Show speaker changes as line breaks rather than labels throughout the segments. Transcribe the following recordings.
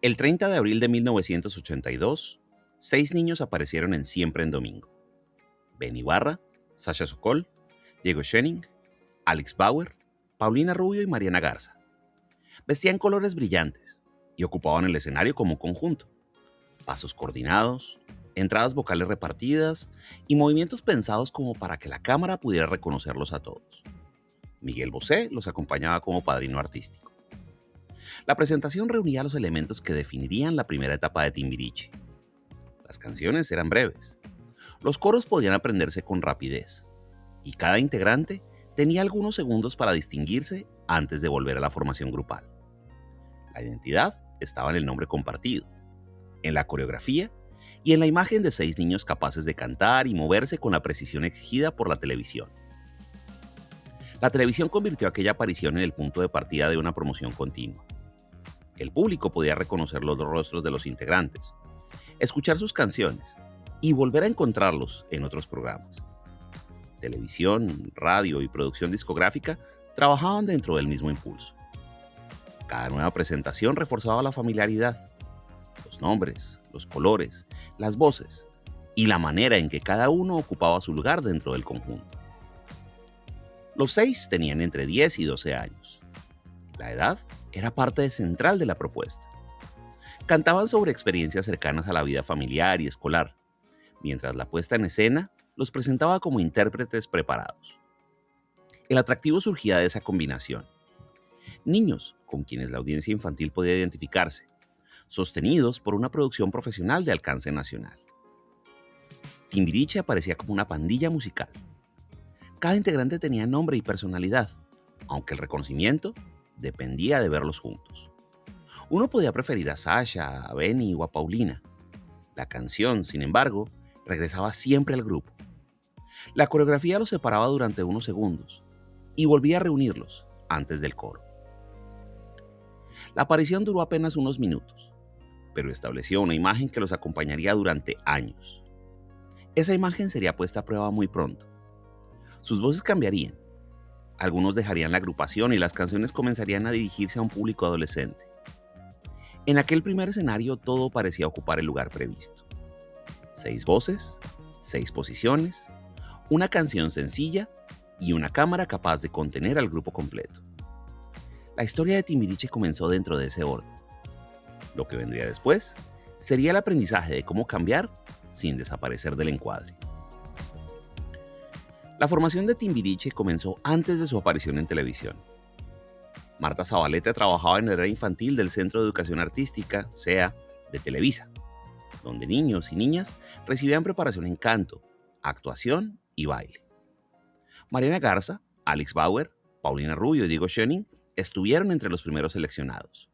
El 30 de abril de 1982, 6 niños aparecieron en Siempre en Domingo. Ben Ibarra, Sasha Sokol, Diego Schoening, Alex Bauer, Paulina Rubio y Mariana Garza. Vestían colores brillantes y ocupaban el escenario como un conjunto. Pasos coordinados, entradas vocales repartidas y movimientos pensados como para que la cámara pudiera reconocerlos a todos. Miguel Bosé los acompañaba como padrino artístico. La presentación reunía los elementos que definirían la primera etapa de Timbiriche. Las canciones eran breves. Los coros podían aprenderse con rapidez. Y cada integrante tenía algunos segundos para distinguirse antes de volver a la formación grupal. La identidad estaba en el nombre compartido, en la coreografía y en la imagen de 6 niños capaces de cantar y moverse con la precisión exigida por la televisión. La televisión convirtió aquella aparición en el punto de partida de una promoción continua. El público podía reconocer los rostros de los integrantes, escuchar sus canciones y volver a encontrarlos en otros programas. Televisión, radio y producción discográfica trabajaban dentro del mismo impulso. Cada nueva presentación reforzaba la familiaridad, los nombres, los colores, las voces y la manera en que cada uno ocupaba su lugar dentro del conjunto. Los 6 tenían entre 10 y 12 años. La edad era parte central de la propuesta. Cantaban sobre experiencias cercanas a la vida familiar y escolar, mientras la puesta en escena los presentaba como intérpretes preparados. El atractivo surgía de esa combinación. Niños con quienes la audiencia infantil podía identificarse, sostenidos por una producción profesional de alcance nacional. Timbiriche aparecía como una pandilla musical. Cada integrante tenía nombre y personalidad, aunque el reconocimiento dependía de verlos juntos. Uno podía preferir a Sasha, a Benny o a Paulina. La canción, sin embargo, regresaba siempre al grupo. La coreografía los separaba durante unos segundos y volvía a reunirlos antes del coro. La aparición duró apenas unos minutos, pero estableció una imagen que los acompañaría durante años. Esa imagen sería puesta a prueba muy pronto. Sus voces cambiarían. Algunos dejarían la agrupación y las canciones comenzarían a dirigirse a un público adolescente. En aquel primer escenario todo parecía ocupar el lugar previsto. 6 voces, 6 posiciones, una canción sencilla y una cámara capaz de contener al grupo completo. La historia de Timbiriche comenzó dentro de ese orden. Lo que vendría después sería el aprendizaje de cómo cambiar sin desaparecer del encuadre. La formación de Timbiriche comenzó antes de su aparición en televisión. Marta Zabaleta trabajaba en el área infantil del Centro de Educación Artística, CEA, de Televisa, donde niños y niñas recibían preparación en canto, actuación y baile. Mariana Garza, Alex Bauer, Paulina Rubio y Diego Schoening estuvieron entre los primeros seleccionados.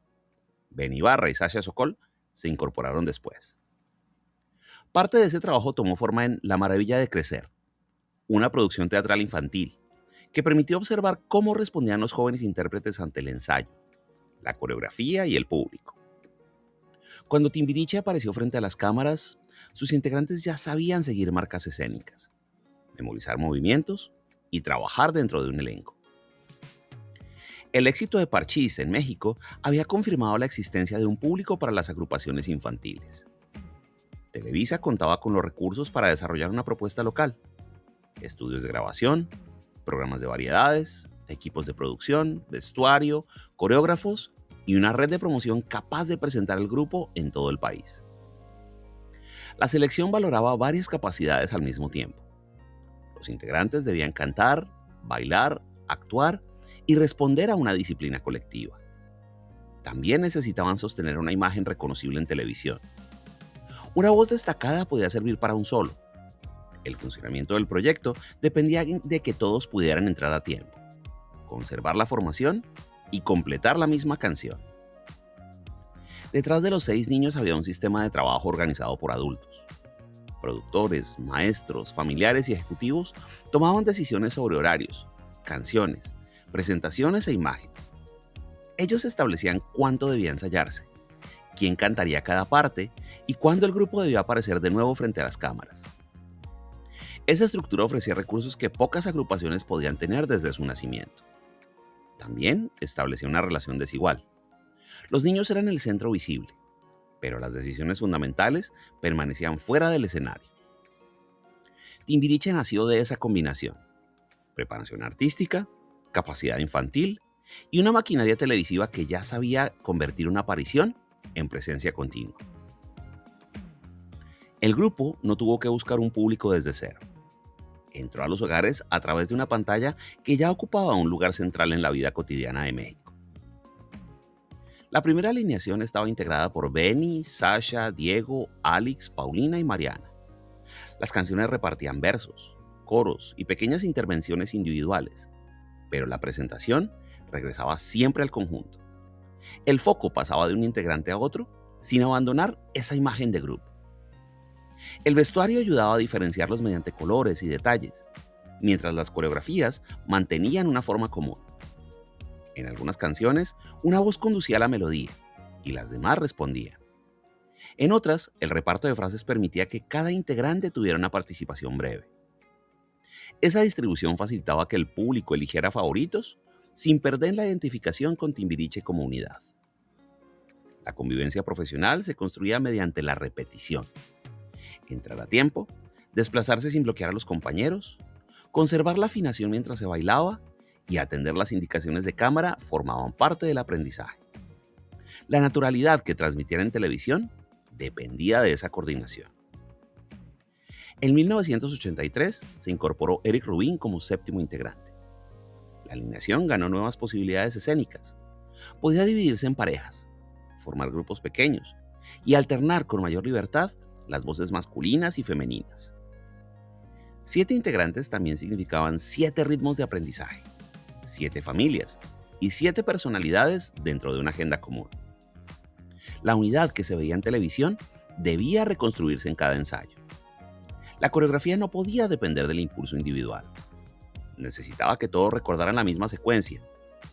Ben Ibarra y Sasha Sokol se incorporaron después. Parte de ese trabajo tomó forma en La Maravilla de Crecer, una producción teatral infantil que permitió observar cómo respondían los jóvenes intérpretes ante el ensayo, la coreografía y el público. Cuando Timbiriche apareció frente a las cámaras, sus integrantes ya sabían seguir marcas escénicas, memorizar movimientos y trabajar dentro de un elenco. El éxito de Parchís en México había confirmado la existencia de un público para las agrupaciones infantiles. Televisa contaba con los recursos para desarrollar una propuesta local: estudios de grabación, programas de variedades, equipos de producción, vestuario, coreógrafos y una red de promoción capaz de presentar al grupo en todo el país. La selección valoraba varias capacidades al mismo tiempo. Los integrantes debían cantar, bailar, actuar y responder a una disciplina colectiva. También necesitaban sostener una imagen reconocible en televisión. Una voz destacada podía servir para un solo. El funcionamiento del proyecto dependía de que todos pudieran entrar a tiempo, conservar la formación y completar la misma canción. Detrás de los 6 niños había un sistema de trabajo organizado por adultos. Productores, maestros, familiares y ejecutivos tomaban decisiones sobre horarios, canciones, presentaciones e imagen. Ellos establecían cuánto debía ensayarse, quién cantaría cada parte y cuándo el grupo debía aparecer de nuevo frente a las cámaras. Esa estructura ofrecía recursos que pocas agrupaciones podían tener desde su nacimiento. También establecía una relación desigual. Los niños eran el centro visible, pero las decisiones fundamentales permanecían fuera del escenario. Timbiriche nació de esa combinación: preparación artística, capacidad infantil y una maquinaria televisiva que ya sabía convertir una aparición en presencia continua. El grupo no tuvo que buscar un público desde cero. Entró a los hogares a través de una pantalla que ya ocupaba un lugar central en la vida cotidiana de México. La primera alineación estaba integrada por Benny, Sasha, Diego, Alex, Paulina y Mariana. Las canciones repartían versos, coros y pequeñas intervenciones individuales, pero la presentación regresaba siempre al conjunto. El foco pasaba de un integrante a otro sin abandonar esa imagen de grupo. El vestuario ayudaba a diferenciarlos mediante colores y detalles, mientras las coreografías mantenían una forma común. En algunas canciones, una voz conducía la melodía y las demás respondían. En otras, el reparto de frases permitía que cada integrante tuviera una participación breve. Esa distribución facilitaba que el público eligiera favoritos sin perder la identificación con Timbiriche como unidad. La convivencia profesional se construía mediante la repetición. Entrar a tiempo, desplazarse sin bloquear a los compañeros, conservar la afinación mientras se bailaba y atender las indicaciones de cámara formaban parte del aprendizaje. La naturalidad que transmitían en televisión dependía de esa coordinación. En 1983 se incorporó Eric Rubin como séptimo integrante. La alineación ganó nuevas posibilidades escénicas. Podía dividirse en parejas, formar grupos pequeños y alternar con mayor libertad las voces masculinas y femeninas. 7 integrantes también significaban 7 ritmos de aprendizaje, 7 familias y 7 personalidades dentro de una agenda común. La unidad que se veía en televisión debía reconstruirse en cada ensayo. La coreografía no podía depender del impulso individual. Necesitaba que todos recordaran la misma secuencia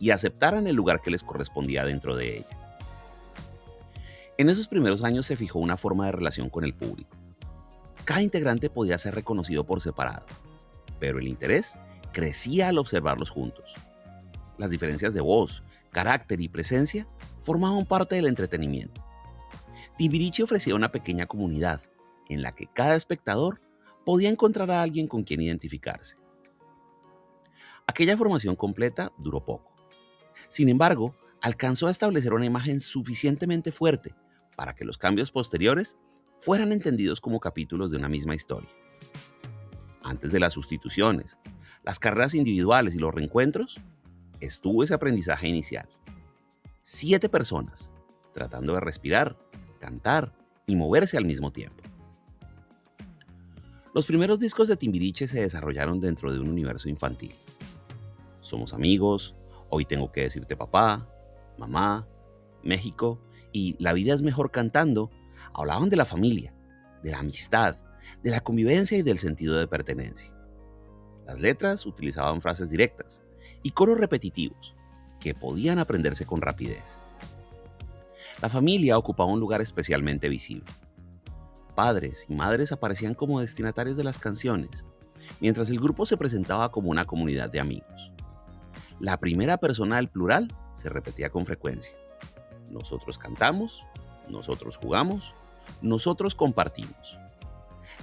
y aceptaran el lugar que les correspondía dentro de ella. En esos primeros años se fijó una forma de relación con el público. Cada integrante podía ser reconocido por separado, pero el interés crecía al observarlos juntos. Las diferencias de voz, carácter y presencia formaban parte del entretenimiento. Timbiriche ofrecía una pequeña comunidad en la que cada espectador podía encontrar a alguien con quien identificarse. Aquella formación completa duró poco. Sin embargo, alcanzó a establecer una imagen suficientemente fuerte para que los cambios posteriores fueran entendidos como capítulos de una misma historia. Antes de las sustituciones, las carreras individuales y los reencuentros, estuvo ese aprendizaje inicial. 7 personas, tratando de respirar, cantar y moverse al mismo tiempo. Los primeros discos de Timbiriche se desarrollaron dentro de un universo infantil. Somos amigos, Hoy tengo que decirte papá, mamá, México y La vida es mejor cantando hablaban de la familia, de la amistad, de la convivencia y del sentido de pertenencia. Las letras utilizaban frases directas y coros repetitivos que podían aprenderse con rapidez. La familia ocupaba un lugar especialmente visible. Padres y madres aparecían como destinatarios de las canciones, mientras el grupo se presentaba como una comunidad de amigos. La primera persona del plural se repetía con frecuencia. Nosotros cantamos, nosotros jugamos, nosotros compartimos.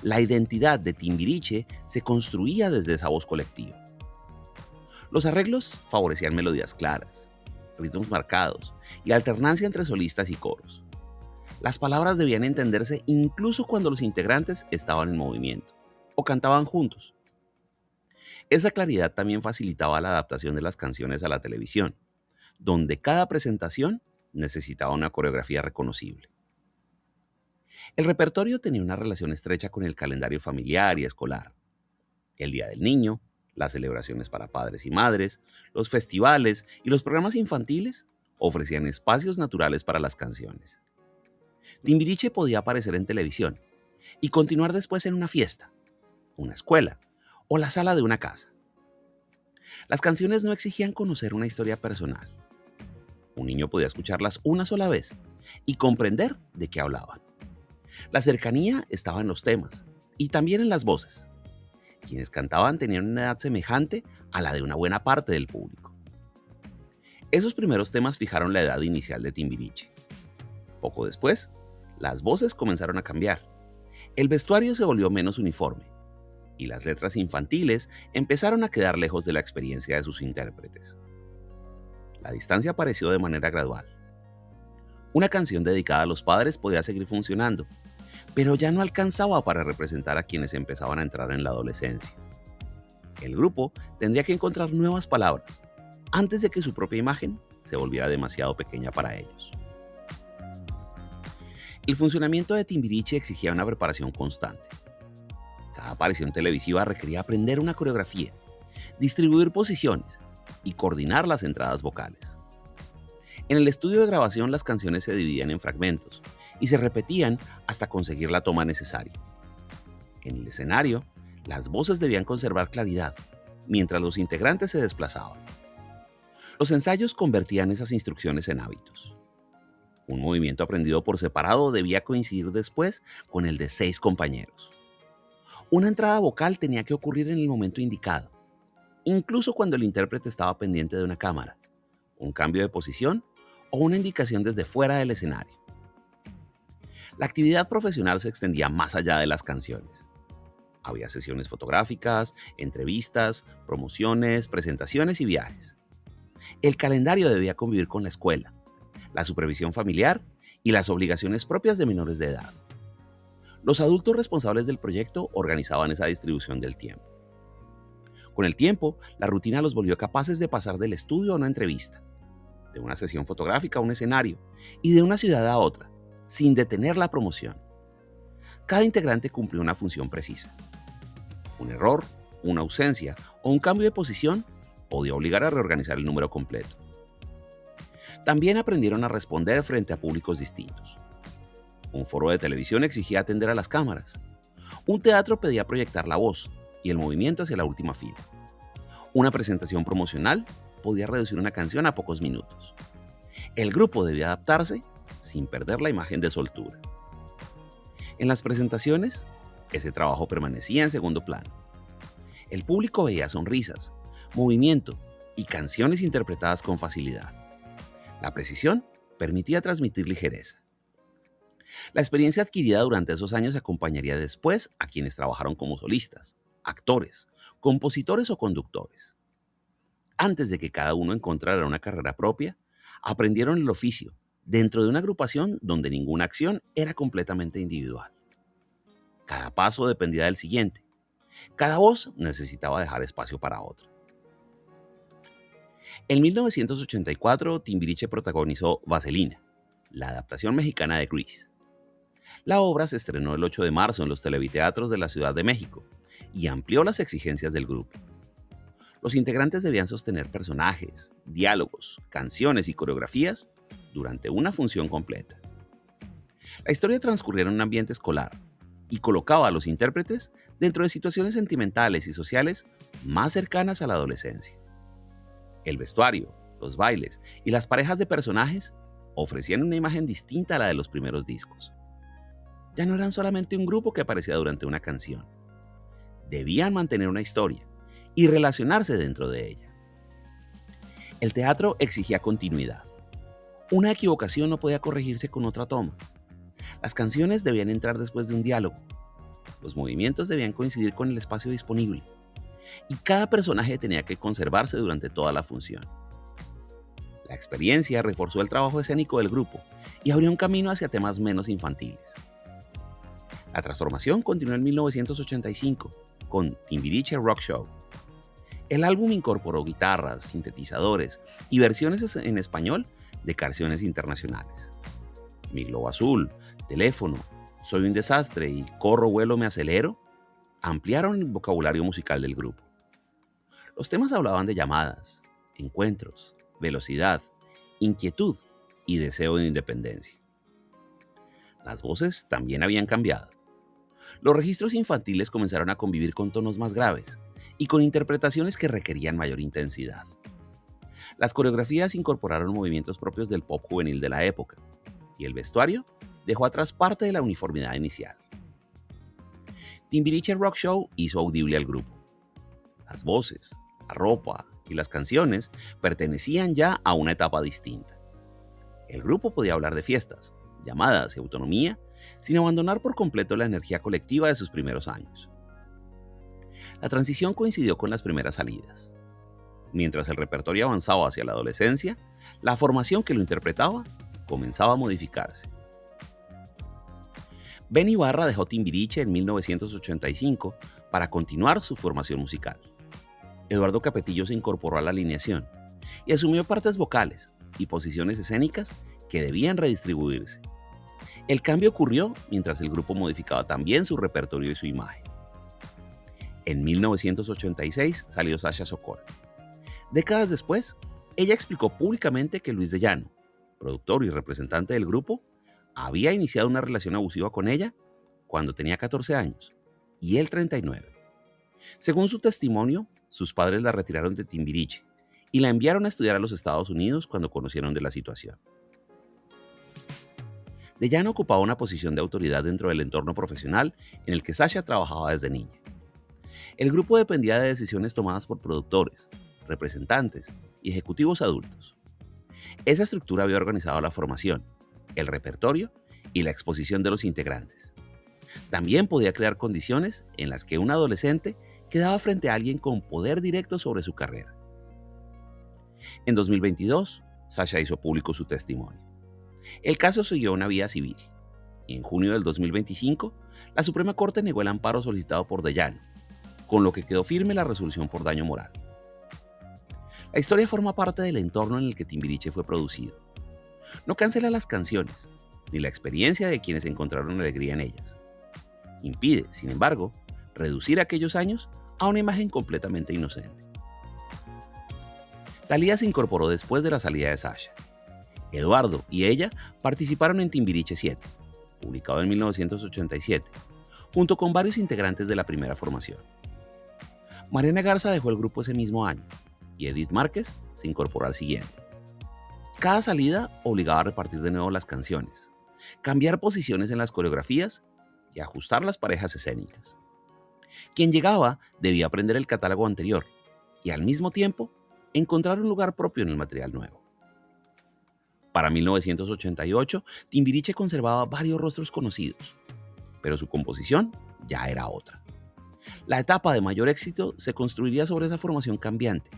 La identidad de Timbiriche se construía desde esa voz colectiva. Los arreglos favorecían melodías claras, ritmos marcados y alternancia entre solistas y coros. Las palabras debían entenderse incluso cuando los integrantes estaban en movimiento o cantaban juntos. Esa claridad también facilitaba la adaptación de las canciones a la televisión, donde cada presentación necesitaba una coreografía reconocible. El repertorio tenía una relación estrecha con el calendario familiar y escolar. El Día del Niño, las celebraciones para padres y madres, los festivales y los programas infantiles ofrecían espacios naturales para las canciones. Timbiriche podía aparecer en televisión y continuar después en una fiesta, una escuela o la sala de una casa. Las canciones no exigían conocer una historia personal. Un niño podía escucharlas una sola vez y comprender de qué hablaban. La cercanía estaba en los temas y también en las voces. Quienes cantaban tenían una edad semejante a la de una buena parte del público. Esos primeros temas fijaron la edad inicial de Timbiriche. Poco después, Las voces comenzaron a cambiar, el vestuario se volvió menos uniforme y las letras infantiles empezaron a quedar lejos de la experiencia de sus intérpretes. La distancia apareció de manera gradual. Una canción dedicada a los padres podía seguir funcionando, pero ya no alcanzaba para representar a quienes empezaban a entrar en la adolescencia. El grupo tendría que encontrar nuevas palabras antes de que su propia imagen se volviera demasiado pequeña para ellos. El funcionamiento de Timbiriche exigía una preparación constante. Cada aparición televisiva requería aprender una coreografía, distribuir posiciones y coordinar las entradas vocales. En el estudio de grabación las canciones se dividían en fragmentos y se repetían hasta conseguir la toma necesaria. En el escenario, las voces debían conservar claridad mientras los integrantes se desplazaban. Los ensayos convertían esas instrucciones en hábitos. Un movimiento aprendido por separado debía coincidir después con el de 6 compañeros. Una entrada vocal tenía que ocurrir en el momento indicado, incluso cuando el intérprete estaba pendiente de una cámara, un cambio de posición o una indicación desde fuera del escenario. La actividad profesional se extendía más allá de las canciones. Había sesiones fotográficas, entrevistas, promociones, presentaciones y viajes. El calendario debía convivir con la escuela, la supervisión familiar y las obligaciones propias de menores de edad. Los adultos responsables del proyecto organizaban esa distribución del tiempo. Con el tiempo, la rutina los volvió capaces de pasar del estudio a una entrevista, de una sesión fotográfica a un escenario y de una ciudad a otra, sin detener la promoción. Cada integrante cumplió una función precisa. Un error, una ausencia o un cambio de posición podía obligar a reorganizar el número completo. También aprendieron a responder frente a públicos distintos. Un foro de televisión exigía atender a las cámaras. Un teatro pedía proyectar la voz y el movimiento hacia la última fila. Una presentación promocional podía reducir una canción a pocos minutos. El grupo debía adaptarse sin perder la imagen de soltura. En las presentaciones, ese trabajo permanecía en segundo plano. El público veía sonrisas, movimiento y canciones interpretadas con facilidad. La precisión permitía transmitir ligereza. La experiencia adquirida durante esos años acompañaría después a quienes trabajaron como solistas, actores, compositores o conductores. Antes de que cada uno encontrara una carrera propia, aprendieron el oficio dentro de una agrupación donde ninguna acción era completamente individual. Cada paso dependía del siguiente. Cada voz necesitaba dejar espacio para otra. En 1984, Timbiriche protagonizó Vaselina, la adaptación mexicana de Grease. La obra se estrenó el 8 de marzo en los televiteatros de la Ciudad de México y amplió las exigencias del grupo. Los integrantes debían sostener personajes, diálogos, canciones y coreografías durante una función completa. La historia transcurría en un ambiente escolar y colocaba a los intérpretes dentro de situaciones sentimentales y sociales más cercanas a la adolescencia. El vestuario, los bailes y las parejas de personajes ofrecían una imagen distinta a la de los primeros discos. Ya no eran solamente un grupo que aparecía durante una canción. Debían mantener una historia y relacionarse dentro de ella. El teatro exigía continuidad. Una equivocación no podía corregirse con otra toma. Las canciones debían entrar después de un diálogo. Los movimientos debían coincidir con el espacio disponible. Y cada personaje tenía que conservarse durante toda la función. La experiencia reforzó el trabajo escénico del grupo y abrió un camino hacia temas menos infantiles. La transformación continuó en 1985 con Timbiriche Rock Show. El álbum incorporó guitarras, sintetizadores y versiones en español de canciones internacionales. Mi Globo Azul, Teléfono, Soy un Desastre y Corro, Vuelo, Me Acelero ampliaron el vocabulario musical del grupo. Los temas hablaban de llamadas, encuentros, velocidad, inquietud y deseo de independencia. Las voces también habían cambiado. Los registros infantiles comenzaron a convivir con tonos más graves y con interpretaciones que requerían mayor intensidad. Las coreografías incorporaron movimientos propios del pop juvenil de la época, y el vestuario dejó atrás parte de la uniformidad inicial. Timbiriche Rock Show hizo audible al grupo. Las voces, la ropa y las canciones pertenecían ya a una etapa distinta. El grupo podía hablar de fiestas, llamadas y autonomía sin abandonar por completo la energía colectiva de sus primeros años. La transición coincidió con las primeras salidas. Mientras el repertorio avanzaba hacia la adolescencia, la formación que lo interpretaba comenzaba a modificarse. Benny Ibarra dejó Timbiriche en 1985 para continuar su formación musical. Eduardo Capetillo se incorporó a la alineación y asumió partes vocales y posiciones escénicas que debían redistribuirse. El cambio ocurrió mientras el grupo modificaba también su repertorio y su imagen. En 1986 salió Sasha Sokol. Décadas después, ella explicó públicamente que Luis de Llano, productor y representante del grupo, había iniciado una relación abusiva con ella cuando tenía 14 años y él 39. Según su testimonio, sus padres la retiraron de Timbiriche y la enviaron a estudiar a los Estados Unidos cuando conocieron de la situación. De Llano ocupaba una posición de autoridad dentro del entorno profesional en el que Sasha trabajaba desde niña. El grupo dependía de decisiones tomadas por productores, representantes y ejecutivos adultos. Esa estructura había organizado la formación, el repertorio y la exposición de los integrantes. También podía crear condiciones en las que un adolescente quedaba frente a alguien con poder directo sobre su carrera. En 2022, Sasha hizo público su testimonio. El caso siguió una vía civil y en junio del 2025, la Suprema Corte negó el amparo solicitado por De Llano, con lo que quedó firme la resolución por daño moral. La historia forma parte del entorno en el que Timbiriche fue producido. No cancela las canciones, ni la experiencia de quienes encontraron alegría en ellas. Impide, sin embargo, reducir aquellos años a una imagen completamente inocente. Thalía se incorporó después de la salida de Sasha. Eduardo y ella participaron en Timbiriche 7, publicado en 1987, junto con varios integrantes de la primera formación. Mariana Garza dejó el grupo ese mismo año y Edith Márquez se incorporó al siguiente. Cada salida obligaba a repartir de nuevo las canciones, cambiar posiciones en las coreografías y ajustar las parejas escénicas. Quien llegaba debía aprender el catálogo anterior y al mismo tiempo encontrar un lugar propio en el material nuevo. Para 1988, Timbiriche conservaba varios rostros conocidos, pero su composición ya era otra. La etapa de mayor éxito se construiría sobre esa formación cambiante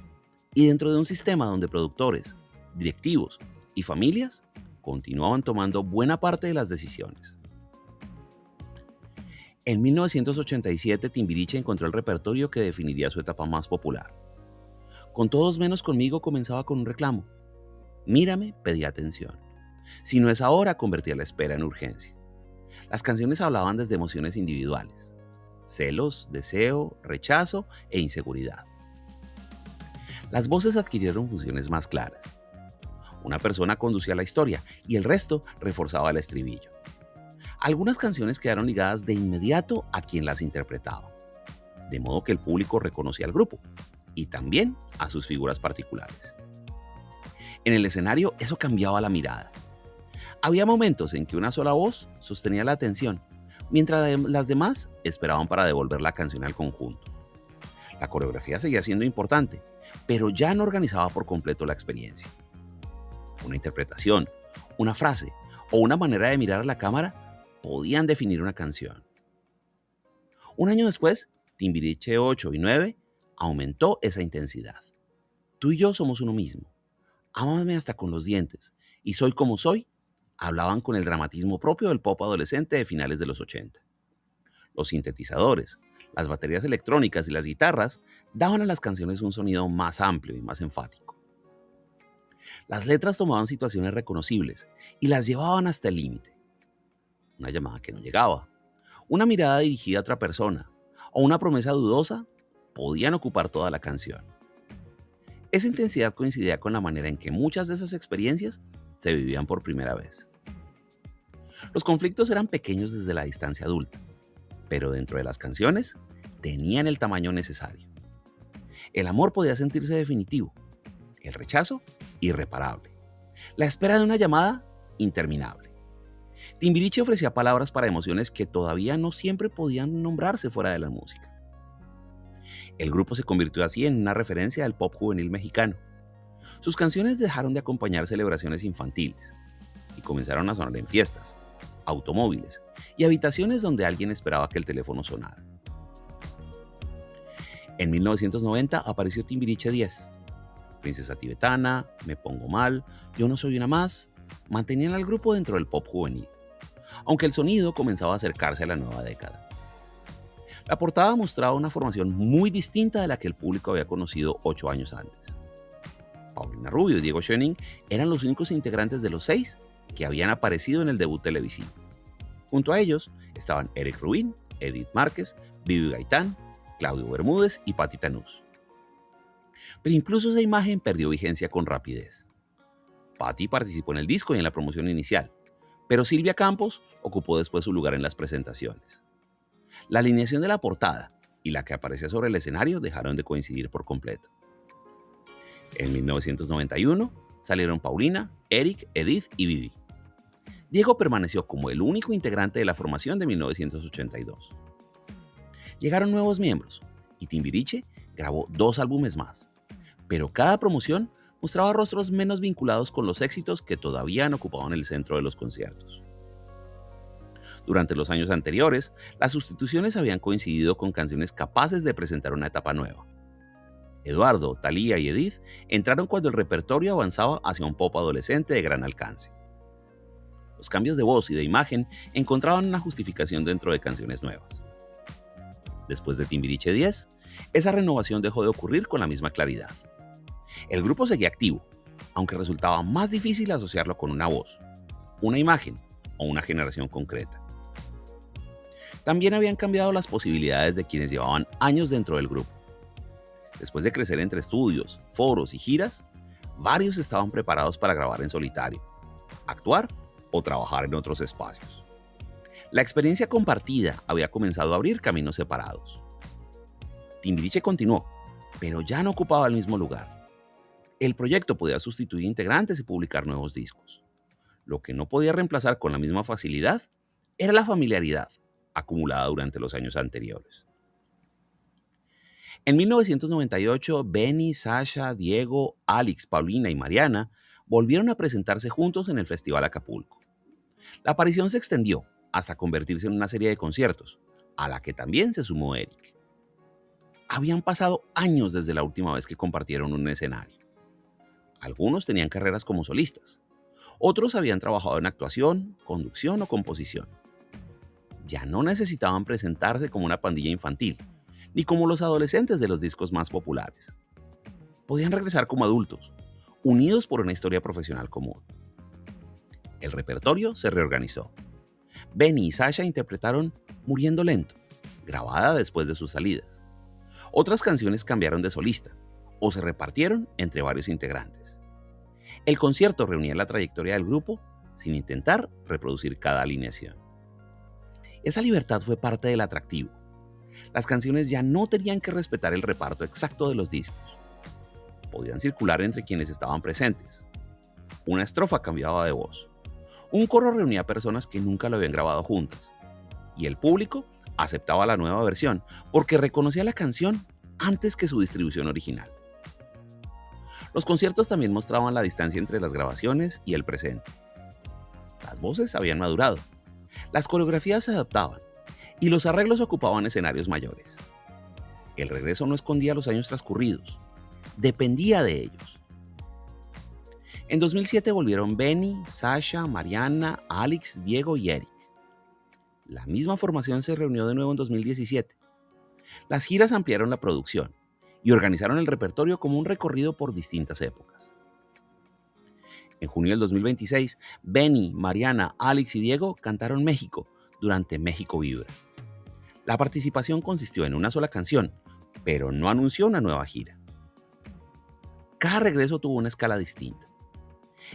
y dentro de un sistema donde productores, directivos y familias continuaban tomando buena parte de las decisiones. En 1987, Timbiriche encontró el repertorio que definiría su etapa más popular. Con Todos menos conmigo comenzaba con un reclamo. Mírame, pedía atención. Si no es ahora, convertía la espera en urgencia. Las canciones hablaban desde emociones individuales: celos, deseo, rechazo e inseguridad. Las voces adquirieron funciones más claras. Una persona conducía la historia y el resto reforzaba el estribillo. Algunas canciones quedaron ligadas de inmediato a quien las interpretaba, de modo que el público reconocía al grupo y también a sus figuras particulares. En el escenario eso cambiaba la mirada. Había momentos en que una sola voz sostenía la atención, mientras las demás esperaban para devolver la canción al conjunto. La coreografía seguía siendo importante, pero ya no organizaba por completo la experiencia. Una interpretación, una frase o una manera de mirar a la cámara podían definir una canción. Un año después, Timbiriche 8 y 9 aumentó esa intensidad. Tú y yo somos uno mismo. Ámame hasta con los dientes y Soy como soy hablaban con el dramatismo propio del pop adolescente de finales de los 80. Los sintetizadores, las baterías electrónicas y las guitarras daban a las canciones un sonido más amplio y más enfático. Las letras tomaban situaciones reconocibles y las llevaban hasta el límite. Una llamada que no llegaba, una mirada dirigida a otra persona o una promesa dudosa podían ocupar toda la canción. Esa intensidad coincidía con la manera en que muchas de esas experiencias se vivían por primera vez. Los conflictos eran pequeños desde la distancia adulta, pero dentro de las canciones tenían el tamaño necesario. El amor podía sentirse definitivo, el rechazo irreparable, la espera de una llamada interminable. Timbiriche ofrecía palabras para emociones que todavía no siempre podían nombrarse fuera de la música. El grupo se convirtió así en una referencia del pop juvenil mexicano. Sus canciones dejaron de acompañar celebraciones infantiles y comenzaron a sonar en fiestas, automóviles y habitaciones donde alguien esperaba que el teléfono sonara. En 1990 apareció Timbiriche 10. Princesa Tibetana, Me Pongo Mal, Yo No Soy Una Más, mantenían al grupo dentro del pop juvenil, aunque el sonido comenzaba a acercarse a la nueva década. La portada mostraba una formación muy distinta de la que el público había conocido 8 años antes. Paulina Rubio y Diego Schoening eran los únicos integrantes de los 6 que habían aparecido en el debut televisivo. Junto a ellos estaban Eric Rubin, Edith Márquez, Vivi Gaitán, Claudio Bermúdez y Patti Tanús. Pero incluso esa imagen perdió vigencia con rapidez. Patti participó en el disco y en la promoción inicial, pero Silvia Campos ocupó después su lugar en las presentaciones. La alineación de la portada y la que aparecía sobre el escenario dejaron de coincidir por completo. En 1991 salieron Paulina, Eric, Edith y Vivi. Diego permaneció como el único integrante de la formación de 1982. Llegaron nuevos miembros y Timbiriche grabó 2 álbumes más, pero cada promoción mostraba rostros menos vinculados con los éxitos que todavía no ocupaban el centro de los conciertos. Durante los años anteriores, las sustituciones habían coincidido con canciones capaces de presentar una etapa nueva. Eduardo, Thalía y Edith entraron cuando el repertorio avanzaba hacia un pop adolescente de gran alcance. Los cambios de voz y de imagen encontraban una justificación dentro de canciones nuevas. Después de Timbiriche 10, esa renovación dejó de ocurrir con la misma claridad. El grupo seguía activo, aunque resultaba más difícil asociarlo con una voz, una imagen o una generación concreta. También habían cambiado las posibilidades de quienes llevaban años dentro del grupo. Después de crecer entre estudios, foros y giras, varios estaban preparados para grabar en solitario, actuar o trabajar en otros espacios. La experiencia compartida había comenzado a abrir caminos separados. Timbiriche continuó, pero ya no ocupaba el mismo lugar. El proyecto podía sustituir integrantes y publicar nuevos discos. Lo que no podía reemplazar con la misma facilidad era la familiaridad acumulada durante los años anteriores. En 1998, Benny, Sasha, Diego, Alex, Paulina y Mariana volvieron a presentarse juntos en el Festival Acapulco. La aparición se extendió hasta convertirse en una serie de conciertos, a la que también se sumó Eric. Habían pasado años desde la última vez que compartieron un escenario. Algunos tenían carreras como solistas, otros habían trabajado en actuación, conducción o composición. Ya no necesitaban presentarse como una pandilla infantil, ni como los adolescentes de los discos más populares. Podían regresar como adultos, unidos por una historia profesional común. El repertorio se reorganizó. Benny y Sasha interpretaron Muriendo Lento, grabada después de sus salidas. Otras canciones cambiaron de solista o se repartieron entre varios integrantes. El concierto reunía la trayectoria del grupo sin intentar reproducir cada alineación. Esa libertad fue parte del atractivo. Las canciones ya no tenían que respetar el reparto exacto de los discos. Podían circular entre quienes estaban presentes. Una estrofa cambiaba de voz. Un coro reunía a personas que nunca lo habían grabado juntas. Y el público aceptaba la nueva versión porque reconocía la canción antes que su distribución original. Los conciertos también mostraban la distancia entre las grabaciones y el presente. Las voces habían madurado. Las coreografías se adaptaban y los arreglos ocupaban escenarios mayores. El regreso no escondía los años transcurridos, dependía de ellos. En 2007 volvieron Benny, Sasha, Mariana, Alex, Diego y Eric. La misma formación se reunió de nuevo en 2017. Las giras ampliaron la producción y organizaron el repertorio como un recorrido por distintas épocas. En junio del 2026, Benny, Mariana, Alex y Diego cantaron México durante México Vibra. La participación consistió en una sola canción, pero no anunció una nueva gira. Cada regreso tuvo una escala distinta.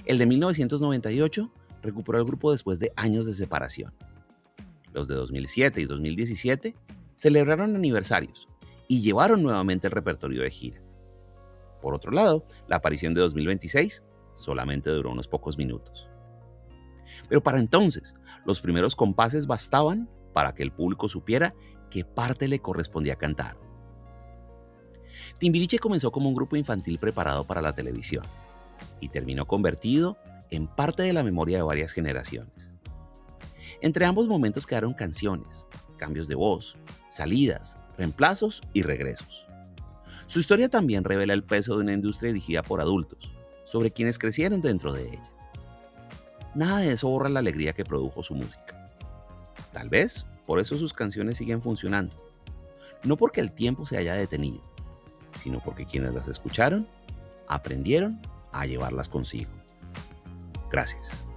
El de 1998 recuperó el grupo después de años de separación. Los de 2007 y 2017 celebraron aniversarios y llevaron nuevamente el repertorio de gira. Por otro lado, la aparición de 2026 solamente duró unos pocos minutos. Pero para entonces, los primeros compases bastaban para que el público supiera qué parte le correspondía cantar. Timbiriche comenzó como un grupo infantil preparado para la televisión y terminó convertido en parte de la memoria de varias generaciones. Entre ambos momentos quedaron canciones, cambios de voz, salidas, reemplazos y regresos. Su historia también revela el peso de una industria dirigida por adultos, sobre quienes crecieron dentro de ella. Nada de eso borra la alegría que produjo su música. Tal vez por eso sus canciones siguen funcionando, no porque el tiempo se haya detenido, sino porque quienes las escucharon aprendieron a llevarlas consigo. Gracias.